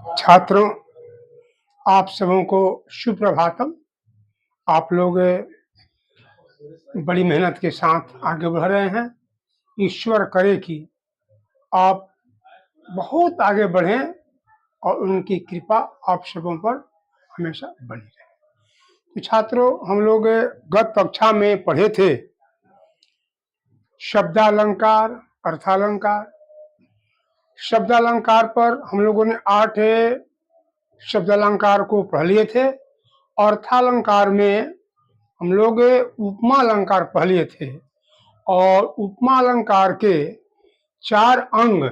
छात्रों, आप सबों को सुप्रभातम। आप लोग बड़ी मेहनत के साथ आगे बढ़ रहे हैं। ईश्वर करे कि आप बहुत आगे बढ़ें और उनकी कृपा आप सबों पर हमेशा बनी रहे। तो छात्रों, हम लोग गत कक्षा में पढ़े थे शब्दालंकार, अर्थालंकार। शब्दालंकार पर हम लोगों ने 8 शब्दालंकार को पढ़ लिए थे। अर्थालंकार में हम लोग उपमा अलंकार पढ़ लिए थे और उपमा अलंकार के 4 अंग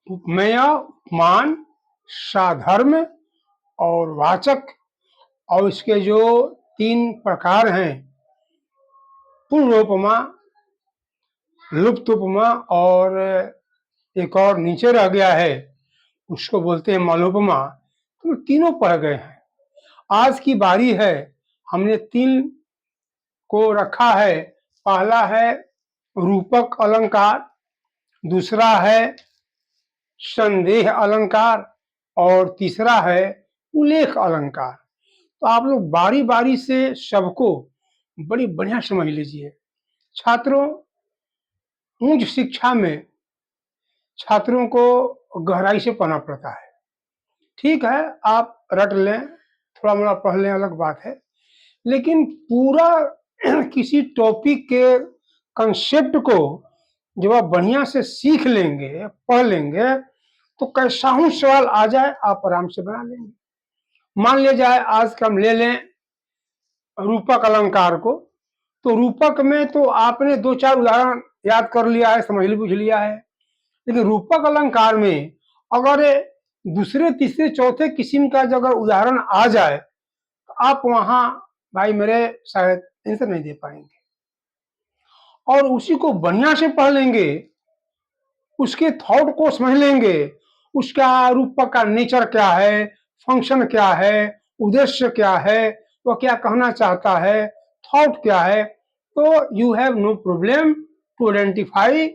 उपमेय, उपमान, साधर्म और वाचक, और इसके जो 3 प्रकार हैं पूर्णोपमा, लुप्त उपमा और एक और नीचे रह गया है, उसको बोलते हैं मलोपमा। तो तीनों पढ़ गए हैं। आज की बारी है, हमने 3 को रखा है। पहला है रूपक अलंकार, दूसरा है संदेह अलंकार और तीसरा है उल्लेख अलंकार। तो आप लोग बारी बारी से सबको बड़ी बढ़िया समझ लीजिए। छात्रों, उच्च शिक्षा में छात्रों को गहराई से पढ़ना पड़ता है। ठीक है, आप रट लें, थोड़ा मोड़ा पढ़ लें, अलग बात है, लेकिन पूरा किसी टॉपिक के कंसेप्ट को जब आप बढ़िया से सीख लेंगे, पढ़ लेंगे, तो कैसा हूं सवाल आ जाए आप आराम से बना लेंगे। मान लिया जाए आज का हम ले लें रूपक अलंकार को, तो रूपक में तो आपने 2-4 उदाहरण याद कर लिया है, समझ बुझ लिया है। लेकिन रूपक अलंकार में अगर दूसरे, तीसरे, चौथे किस्म का अगर उदाहरण आ जाए तो आप वहां भाई मेरे शायद आंसर नहीं दे पाएंगे। और उसी को बढ़िया से पढ़ लेंगे, उसके थॉट को समझ लेंगे, उसका रूपक का नेचर क्या है, फंक्शन क्या है, उद्देश्य क्या है, वो क्या कहना चाहता है, थॉट क्या है, तो you have no problem to identify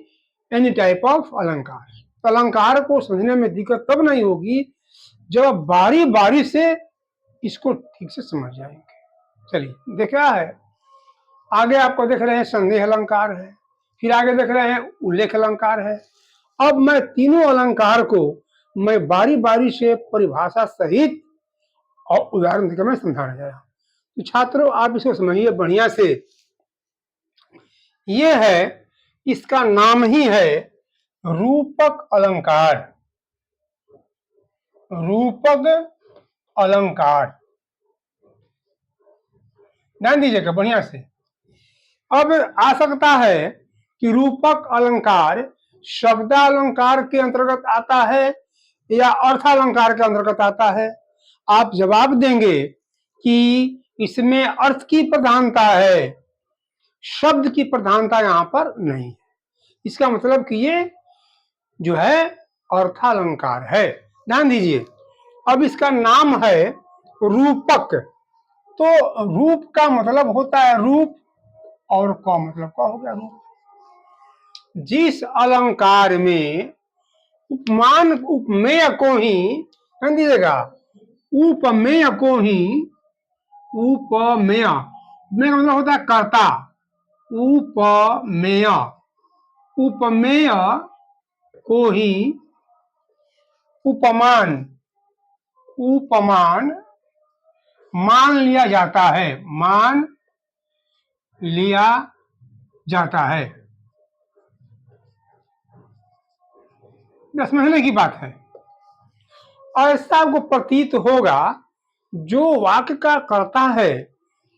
any type of अलंकार। तो अलंकार को समझने में दिक्कत तब नहीं होगी जब आप बारी बारी से इसको ठीक से समझ जाएंगे। चलिए, देखा है आगे आपको देख रहे हैं संदेह अलंकार है, फिर आगे देख रहे हैं उल्लेख अलंकार है। अब मैं तीनों अलंकार को मैं बारी बारी से परिभाषा सहित और उदाहरण देकर मैं समझाने जा रहा हूं। तो छात्रों, आप इसको समझिए बढ़िया से। ये है, इसका नाम ही है रूपक अलंकार। रूपक अलंकार, ध्यान दीजिएगा बढ़िया से। अब आ सकता है कि रूपक अलंकार शब्दालंकार के अंतर्गत आता है या अर्थालंकार के अंतर्गत आता है। आप जवाब देंगे कि इसमें अर्थ की प्रधानता है, शब्द की प्रधानता यहां पर नहीं है। इसका मतलब कि ये जो है अर्थालंकार है। ध्यान दीजिए, अब इसका नाम है रूपक। तो रूप का मतलब होता है रूप, और का मतलब क्या हो गया रूप। जिस अलंकार में उपमान उपमेय को ही, ध्यान दीजिएगा, उपमेय को ही, उपमेय का मतलब होता है कर्ता, उपमेय, उपमेय को ही उपमान, उपमान मान लिया जाता है, मान लिया जाता है। समझने की बात है। ऐसा आपको प्रतीत होगा जो वाक्य का कर्ता है,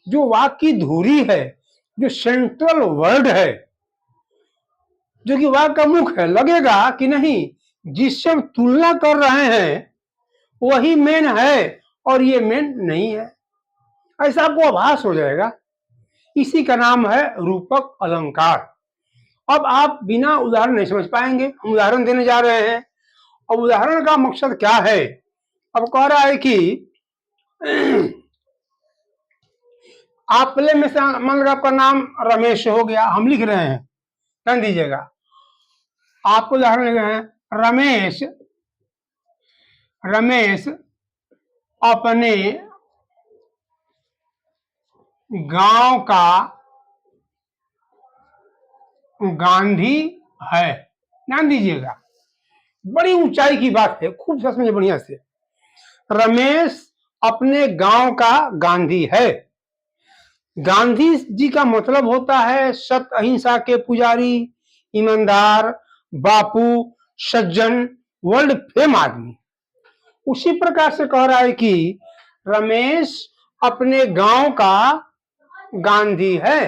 जो वाक्य की धुरी है, जो सेंट्रल वर्ड है, जो कि वाक्य का मुख है, लगेगा कि नहीं जिससे हम तुलना कर रहे हैं वही मेन है और ये मेन नहीं है, ऐसा आपको आभास हो जाएगा। इसी का नाम है रूपक अलंकार। अब आप बिना उदाहरण नहीं समझ पाएंगे, हम उदाहरण देने जा रहे हैं। अब उदाहरण का मकसद क्या है? अब कह रहा है कि आप में से मान लो आपका नाम रमेश हो गया, हम लिख रहे हैं, ध्यान दीजिएगा, आपको उदाहरण लिख रहे हैं रमेश रमेश अपने गांव का गांधी है। ध्यान दीजिएगा, बड़ी ऊंचाई की बात है, खूब समझिए बढ़िया से। रमेश अपने गांव का गांधी है। गांधी जी का मतलब होता है सत्य अहिंसा के पुजारी, ईमानदार, बापू, सज्जन, वर्ल्ड फेम आदमी। उसी प्रकार से कह रहा है कि रमेश अपने गांव का गांधी है।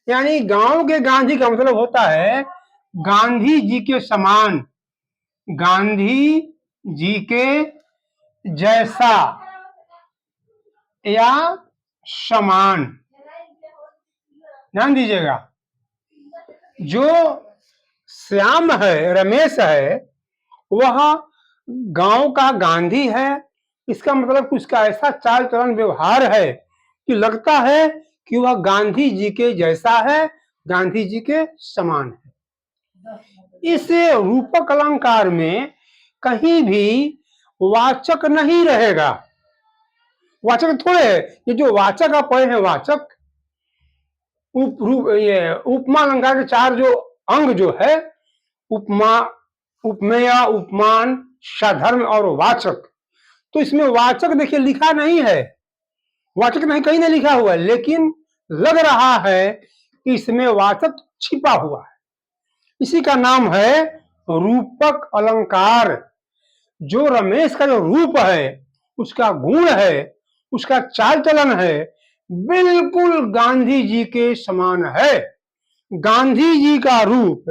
यानी गांव के गांधी का मतलब होता है गांधी जी के समान, गांधी जी के जैसा या समान। ध्यान दीजिएगा, जो श्याम है, रमेश है, वह गांव का गांधी है। इसका मतलब उसका ऐसा चाल चलन व्यवहार है कि लगता है कि वह गांधी जी के जैसा है, गांधी जी के समान है। इस रूपक अलंकार में कहीं भी वाचक नहीं रहेगा। वाचक थोड़े है, ये जो वाचक आप पढ़े हैं, वाचक ये उपमा अलंकार के चार जो अंग जो है, उपमा, उपमेय, उपमान, साधर्म और वाचक। तो इसमें वाचक देखिए लिखा नहीं है, वाचक नहीं कहीं नहीं लिखा हुआ है, लेकिन लग रहा है कि इसमें वाचक छिपा हुआ है। इसी का नाम है रूपक अलंकार। जो रमेश का जो रूप है, उसका गुण है, उसका चाल चलन है, बिल्कुल गांधी जी के समान है। गांधी जी का रूप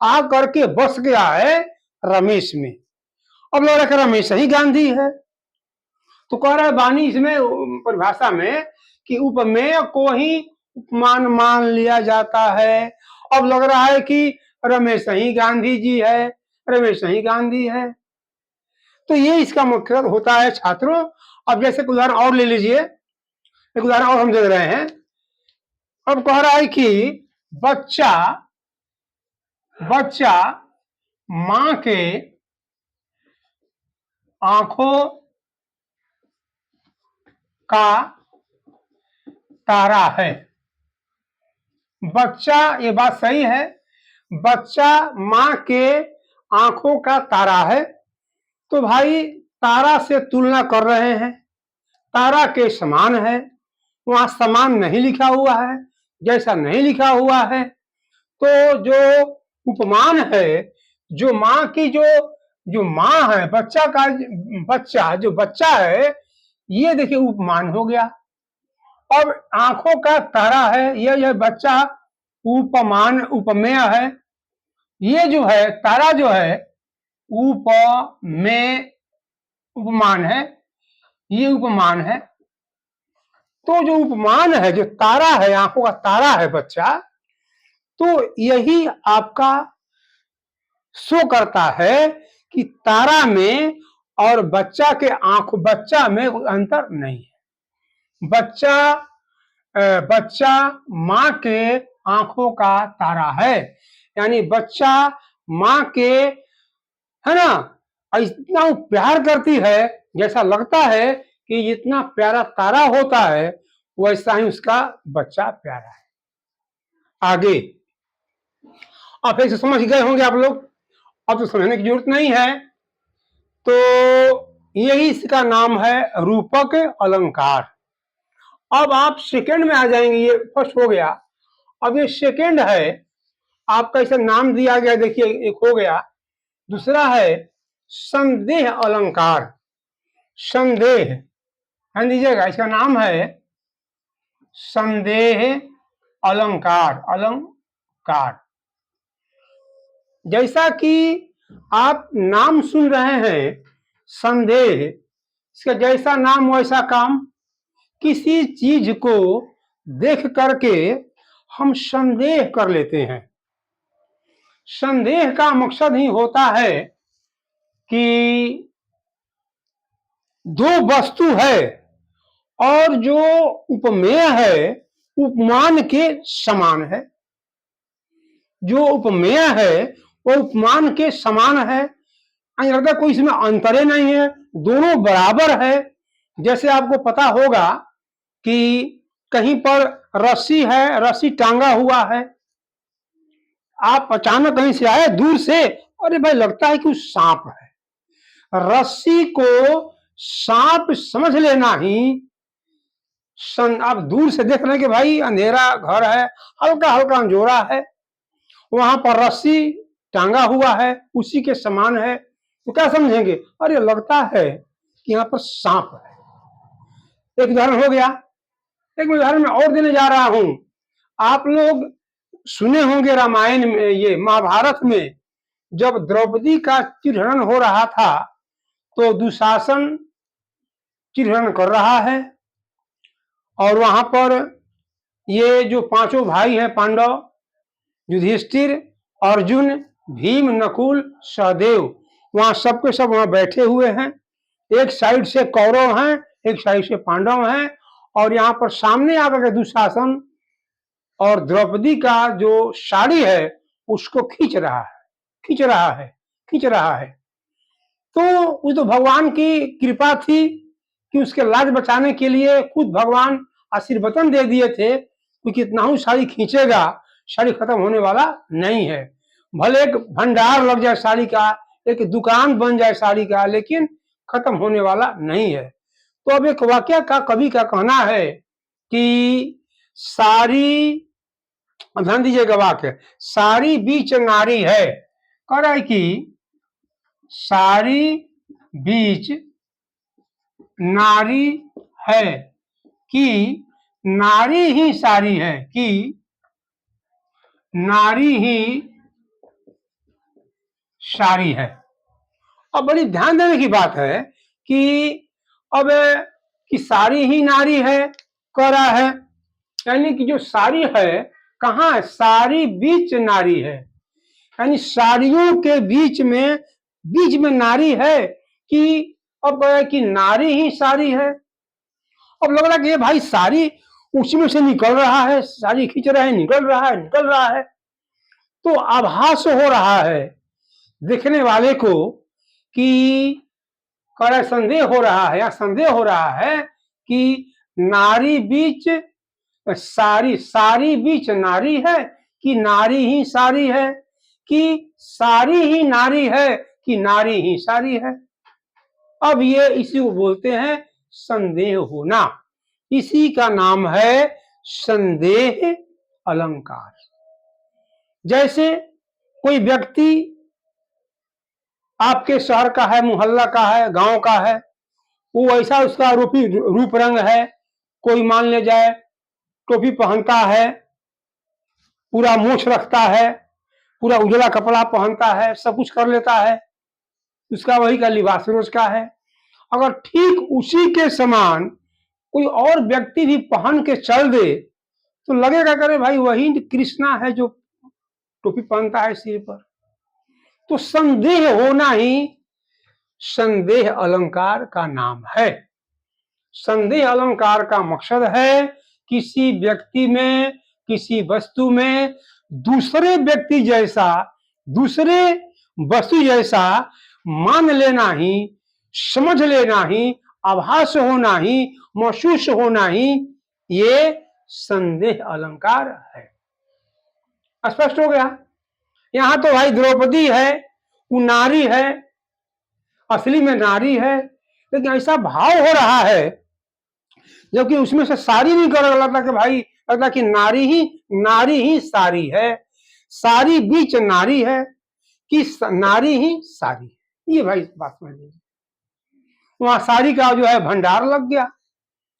आकर के बस गया है रमेश में। अब लग रहा है रमेश ही गांधी है। तो कह रहा है वाणी इसमें परिभाषा में कि उपमेय को ही उपमान मान लिया जाता है। अब लग रहा है कि रमेश ही गांधी जी है, रमेश ही गांधी है। तो ये इसका मकसद होता है छात्रों। अब जैसे उदाहरण और ले लीजिए, एक उदाहरण और हम दे रहे हैं। अब कह रहा है कि बच्चा बच्चा मां के आंखों का तारा है। बच्चा, ये बात सही है, बच्चा मां के आंखों का तारा है। तो भाई तारा से तुलना कर रहे हैं, तारा के समान है। वहां समान नहीं लिखा हुआ है, जैसा नहीं लिखा हुआ है। तो जो उपमान है, जो मां की जो मां है, बच्चा का बच्चा जो बच्चा है, ये देखिए उपमान हो गया। अब आंखों का तारा है, यह बच्चा उपमान उपमेय है। ये जो है तारा जो है उपमेय उपमान है, ये उपमान है। तो जो उपमान है, जो तारा है, आंखों का तारा है बच्चा, तो यही आपका शो करता है कि तारा में और बच्चा के बच्चा में कोई अंतर नहीं है। बच्चा मां के आंखों का तारा है। यानी बच्चा मां के, है ना, इतना प्यार करती है, जैसा लगता है कि जितना प्यारा तारा होता है वैसा ही उसका बच्चा प्यारा है। आगे आप ऐसे समझ गए होंगे आप लोग, अब तो समझने की जरूरत नहीं है। तो यही इसका नाम है रूपक अलंकार। अब आप सेकंड में आ जाएंगे, ये फर्स्ट हो गया। अब ये सेकंड है, आपका इसे नाम दिया गया, देखिए एक हो गया। दूसरा है संदेह अलंकार। संदेह, ध्यान दीजिएगा, इसका नाम है संदेह अलंकार। अलंकार जैसा कि आप नाम सुन रहे हैं संदेह, इसका जैसा नाम वैसा काम। किसी चीज को देख करके हम संदेह कर लेते हैं। संदेह का मकसद ही होता है कि दो वस्तु है और जो उपमेय है उपमान के समान है। जो उपमेय है वो उपमान के समान है। मुझे लगता है कोई इसमें अंतरे नहीं है, दोनों बराबर है। जैसे आपको पता होगा कि कहीं पर रस्सी है, रस्सी टांगा हुआ है, आप अचानक कहीं से आए दूर से, अरे भाई लगता है कि सांप है। रस्सी को सांप समझ लेना ही, आप दूर से देख रहे हैं कि भाई अंधेरा घर है, हल्का हल्का अंजोरा है, वहां पर रस्सी टांगा हुआ है, उसी के समान है, तो क्या समझेंगे, अरे लगता है कि यहाँ पर सांप है। एक उदाहरण हो गया। एक उदाहरण मैं और देने जा रहा हूं। आप लोग सुने होंगे रामायण में, ये महाभारत में, जब द्रौपदी का चिरहरण हो रहा था तो दुशासन चिरहरण कर रहा है, और वहां पर ये जो पांचों भाई हैं पांडव, युधिष्ठिर, अर्जुन, भीम, नकुल, सहदेव, वहां सबके सब वहां बैठे हुए हैं। एक साइड से कौरव हैं, एक साइड से पांडव हैं, और यहाँ पर सामने आकर के दुशासन और द्रौपदी का जो साड़ी है उसको खींच रहा है, खींच रहा है, खींच रहा है। तो वो तो भगवान की कृपा थी कि उसके लाज बचाने के लिए खुद भगवान आशीर्वचन दे दिए थे कि कितना ही साड़ी खींचेगा, साड़ी खत्म होने वाला नहीं है। भले एक भंडार लग जाए साड़ी का, एक दुकान बन जाए साड़ी का, लेकिन खत्म होने वाला नहीं है। तो अब एक वाक्य का कवि का कहना है कि सारी, ध्यान दीजिएगा वाक्य, सारी बीच नारी है। कह रहा है कि सारी बीच नारी है, कि नारी ही सारी है, कि नारी ही सारी है। अब बड़ी ध्यान देने की बात है कि अब कि सारी ही नारी है कह रहा है, यानी कि जो सारी है कहाँ है, सारी बीच नारी है, यानी साड़ियों के बीच में नारी है, कि अब कि नारी ही सारी है। अब लग रहा है कि ये भाई सारी उसी में से निकल रहा है, सारी खींच रहा है, निकल रहा है, निकल रहा है। तो आभास हो रहा है देखने वाले को कि संदेह हो रहा है, या संदेह हो रहा है कि नारी बीच सारी, सारी बीच नारी है, कि नारी ही सारी है, कि सारी ही नारी है, कि नारी ही सारी है। अब ये इसी को बोलते हैं संदेह होना, इसी का नाम है संदेह अलंकार। जैसे कोई व्यक्ति आपके शहर का है, मोहल्ला का है, गांव का है, वो ऐसा उसका रूप रंग है, कोई मान ले जाए टोपी पहनता है, पूरा मूछ रखता है, पूरा उजला कपड़ा पहनता है, सब कुछ कर लेता है, उसका वही का लिबास रोज का है। अगर ठीक उसी के समान कोई और व्यक्ति भी पहन के चल दे तो लगेगा करे भाई वही कृष्णा है जो टोपी पहनता है सिर पर। तो संदेह होना ही संदेह अलंकार का नाम है। संदेह अलंकार का मकसद है किसी व्यक्ति में, किसी वस्तु में दूसरे व्यक्ति जैसा, दूसरे वस्तु जैसा मान लेना ही, समझ लेना ही, आभास होना ही, महसूस होना ही, ये संदेह अलंकार है। स्पष्ट हो गया। यहां तो भाई द्रौपदी है, वो नारी है, असली में नारी है, लेकिन ऐसा भाव हो रहा है जबकि उसमें से सारी नहीं कर लगता कि भाई, लगता कि नारी ही सारी है, सारी बीच नारी है, कि नारी ही सारी है। ये भाई बात समझ लीजिए। वहां सारी का जो है भंडार लग गया,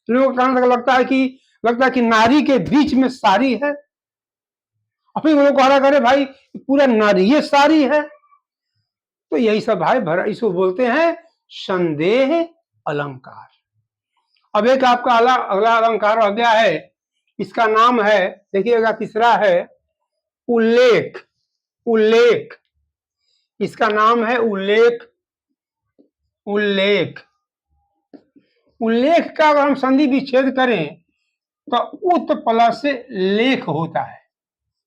लोगों को लगता है कि नारी के बीच में सारी है। अपने लोग कह रहा करे भाई पूरा नारी ये सारी है। तो यही सब भाई इसको बोलते हैं संदेह अलंकार। अब एक आपका अगला अलंकार रह गया है, इसका नाम है, देखिएगा तीसरा है उल्लेख। उल्लेख, इसका नाम है उल्लेख। उल्लेख, उल्लेख का अगर हम संधि विच्छेद करें तो उत प्लस लेख होता है,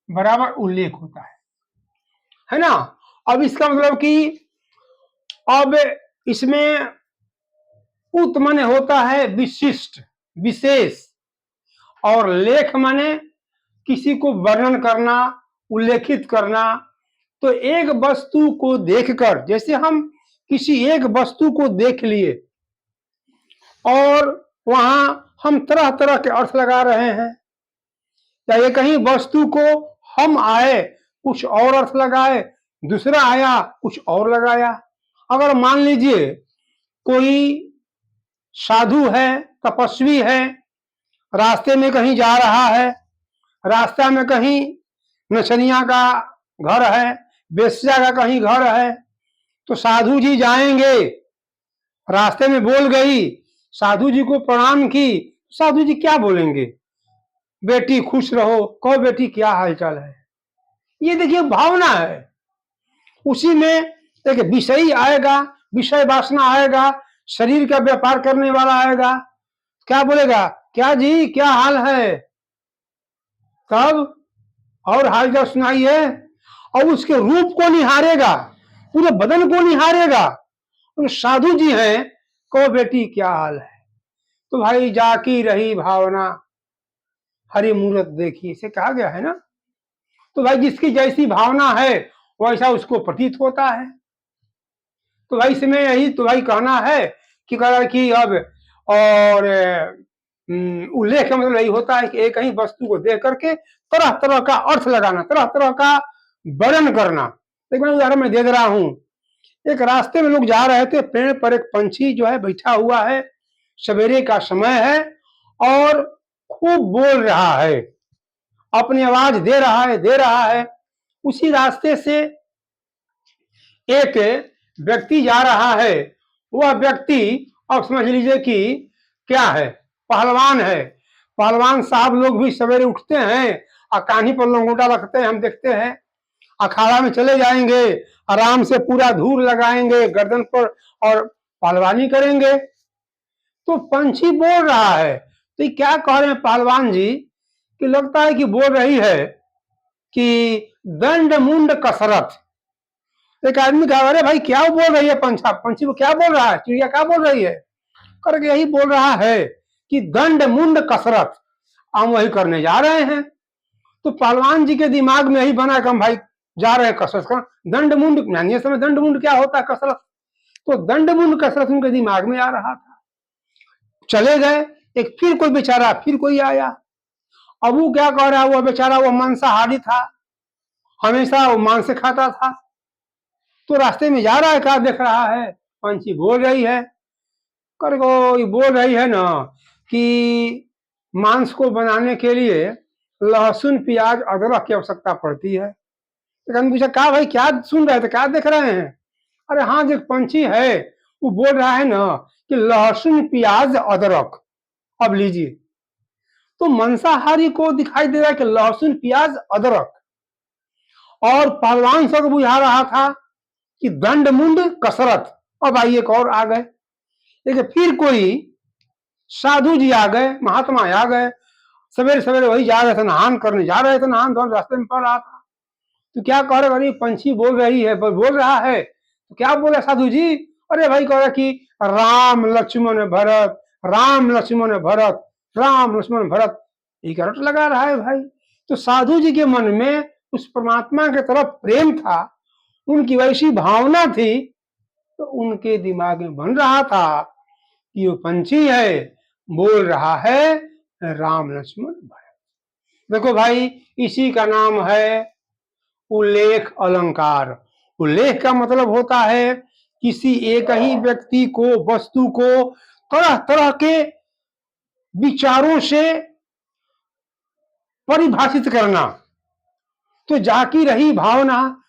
बराबर उल्लेख होता है ना। अब इसका मतलब कि अब इसमें उत माने होता है विशिष्ट, विशेष, और लेख माने किसी को वर्णन करना, उल्लेखित करना। तो एक वस्तु को देखकर, जैसे हम किसी एक वस्तु को देख लिए और वहां हम तरह तरह के अर्थ लगा रहे हैं, या ये कहीं वस्तु को हम आए कुछ और अर्थ लगाए, दूसरा आया कुछ और लगाया। अगर मान लीजिए कोई साधु है, तपस्वी है, रास्ते में कहीं जा रहा है, रास्ता में कहीं नचनिया का घर है, वेश्या का कहीं घर है, तो साधु जी जाएंगे, रास्ते में बोल गई, साधु जी को प्रणाम की, साधु जी क्या बोलेंगे? बेटी खुश रहो, कहो बेटी क्या हालचाल है। ये देखिए भावना है। उसी में एक विषयी आएगा, विषय वासना आएगा, शरीर का व्यापार करने वाला आएगा, क्या बोलेगा? क्या जी क्या हाल है, तब और हालचाल सुनाइए, और उसके रूप को निहारेगा, पूरे बदन को निहारेगा। तो साधु जी हैं, कहो बेटी क्या हाल है। तो भाई जाकी रही भावना हरि मूरत देखी, इसे कहा गया है ना। तो भाई जिसकी जैसी भावना है वैसा उसको प्रतीत होता है। तो भाई इसमें यही तो भाई कहना है कि अब और उल्लेख का मतलब यही होता है कि एक ही वस्तु को देख करके तरह तरह का अर्थ लगाना, तरह तरह का वर्णन करना। एक मैं उदाहरण में दे रहा हूं। एक रास्ते में लोग जा रहे थे, पेड़ पर एक पंछी जो है बैठा हुआ है, सवेरे का समय है और खूब बोल रहा है, अपनी आवाज दे रहा है। उसी रास्ते से एक व्यक्ति जा रहा है। वह व्यक्ति अब समझ लीजिए कि क्या है, पहलवान है। पहलवान साहब लोग भी सवेरे उठते हैं और कान्ही पर लंगोटा रखते हैं, हम देखते हैं। अखाड़ा में चले जाएंगे, आराम से पूरा धूल लगाएंगे गर्दन पर और पहलवानी करेंगे। तो पंछी बोल रहा है, तो ये क्या कह रहे हैं पहलवान जी कि लगता है कि बोल रही है कि दंड मुंड कसरत। एक आदमी कहा, अरे भाई क्या बोल रही है पंछी को क्या बोल रहा है, चिड़िया क्या बोल रही है? करके यही बोल रहा है कि दंड मुंड कसरत, हम वही करने जा रहे हैं। तो पहलवान जी के दिमाग में यही बना कि हम भाई जा रहे हैं कसरत करना। दंड मुंड यानी समय दंड मुंड क्या होता है, कसरत। तो दंड मुंड कसरत उनके दिमाग में आ रहा था। चले गए, एक फिर कोई बेचारा, फिर कोई आया। अब वो क्या कह रहा है, वो बेचारा वो मांसाहारी था, हमेशा वो मांस खाता था। तो रास्ते में जा रहा है, क्या देख रहा है, पंछी बोल रही है, कर बोल रही है ना कि मांस को बनाने के लिए लहसुन प्याज अदरक की आवश्यकता पड़ती है। तो पूछा, क्या भाई क्या सुन रहे थे, क्या देख रहे हैं? अरे हाँ, जो पंछी है वो बोल रहा है ना कि लहसुन प्याज अदरक, अब लीजिए। तो मांसाहारी को दिखाई दे रहा है कि लहसुन प्याज अदरक, और पहलवान सब बुझा रहा था कि दंड मुंड कसरत। अब आइए एक और आ गए, देखिए फिर कोई साधु जी आ गए, महात्मा आ गए, सवेरे सवेरे वही जा रहे थे, नहान करने जा रहे थे, नहान धोन रास्ते में पड़ रहा था। तो क्या कह रहे, अरे पंछी बोल रही है, बोल रहा है, तो क्या बोले साधु जी? अरे भाई कह रहे कि राम लक्ष्मण भरत, राम लक्ष्मण भरत, राम लक्ष्मण भरत, एक रट लगा रहा है भाई। तो साधु जी के मन में उस परमात्मा के तरफ प्रेम था, उनकी वैसी भावना थी, तो उनके दिमाग में बन रहा था कि वो पंछी है, बोल रहा है राम लक्ष्मण भरत। देखो भाई, इसी का नाम है उल्लेख अलंकार। उल्लेख का मतलब होता है किसी एक ही व्यक्ति को, वस्तु को तरह तरह के विचारों से परिभाषित करना। तो जाकी रही भावना,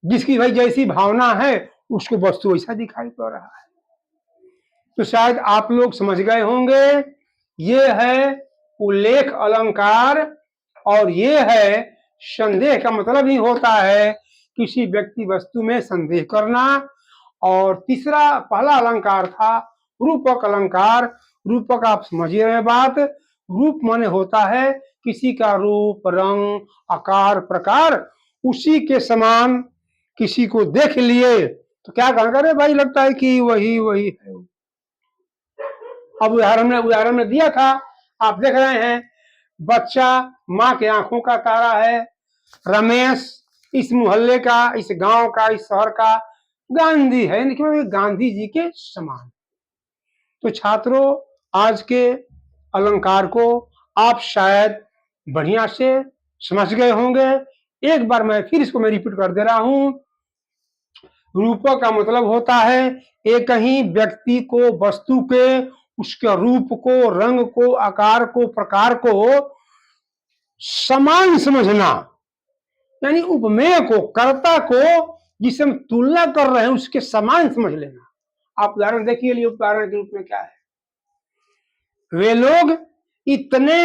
जिसकी भाई जैसी भावना है उसको वस्तु ऐसा दिखाई पड़ रहा है। तो शायद आप लोग समझ गए होंगे, ये है उल्लेख अलंकार, और ये है संदेह का मतलब ही होता है किसी व्यक्ति वस्तु में संदेह करना। और तीसरा, पहला अलंकार था रूपक अलंकार। रूपक आप समझिए रहे बात, रूप माने होता है किसी का रूप, रंग, आकार, प्रकार, उसी के समान किसी को देख लिए तो क्या कहना, अरे भाई लगता है कि वही वही है। अब उदाहरण में दिया था, आप देख रहे हैं, बच्चा माँ के आंखों का तारा है, रमेश इस मोहल्ले का, इस गांव का, इस शहर का गांधी है, लेकिन गांधी जी के समान। तो छात्रों, आज के अलंकार को आप शायद बढ़िया से समझ गए होंगे। एक बार मैं फिर इसको रिपीट कर दे रहा हूं। रूपक का मतलब होता है एक ही व्यक्ति को, वस्तु के, उसके रूप को, रंग को, आकार को, प्रकार को समान समझना, यानी उपमेय को, कर्ता को जिसे हम तुलना कर रहे हैं उसके समान समझ लेना। आप उदाहरण देखिए, लिए उदाहरण के रूप में क्या है, वे लोग इतने,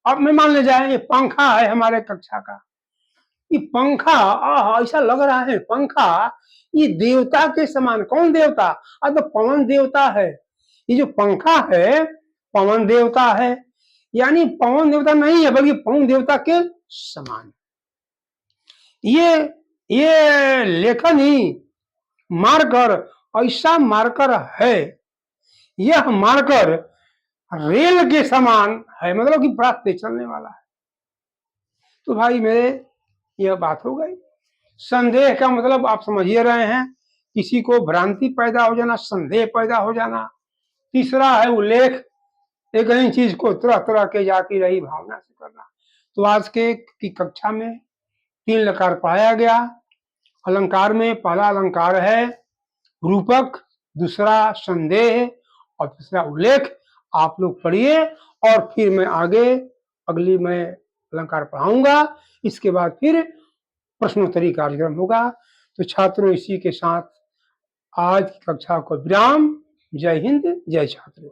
अब मैं मान ले जाए ये पंखा है हमारे कक्षा का, ये पंखा ऐसा लग रहा है, पंखा ये देवता के समान। कौन देवता? तो पवन देवता है। ये जो पंखा है पवन देवता है, यानी पवन देवता नहीं है बल्कि पवन देवता के समान। ये लेखन ही मार्कर ऐसा मार्कर है, यह मार्कर रेल के समान है, मतलब कि बड़ा तेज चलने वाला है। तो भाई मेरे, यह बात हो गई। संदेह का मतलब आप समझिए रहे हैं, किसी को भ्रांति पैदा हो जाना, संदेह पैदा हो जाना। तीसरा है उल्लेख, एक ही चीज को तरह तरह के जाती रही भावना से करना। तो आज के की कक्षा में 3 अलंकार पढ़ाया गया। अलंकार में पहला अलंकार है रूपक, दूसरा संदेह और तीसरा उल्लेख। आप लोग पढ़िए और फिर मैं आगे अगली मैं अलंकार पढ़ाऊंगा। इसके बाद फिर प्रश्नोत्तरी कार्यक्रम होगा। तो छात्रों, इसी के साथ आज की कक्षा को विराम। जय हिंद, जय छात्रों।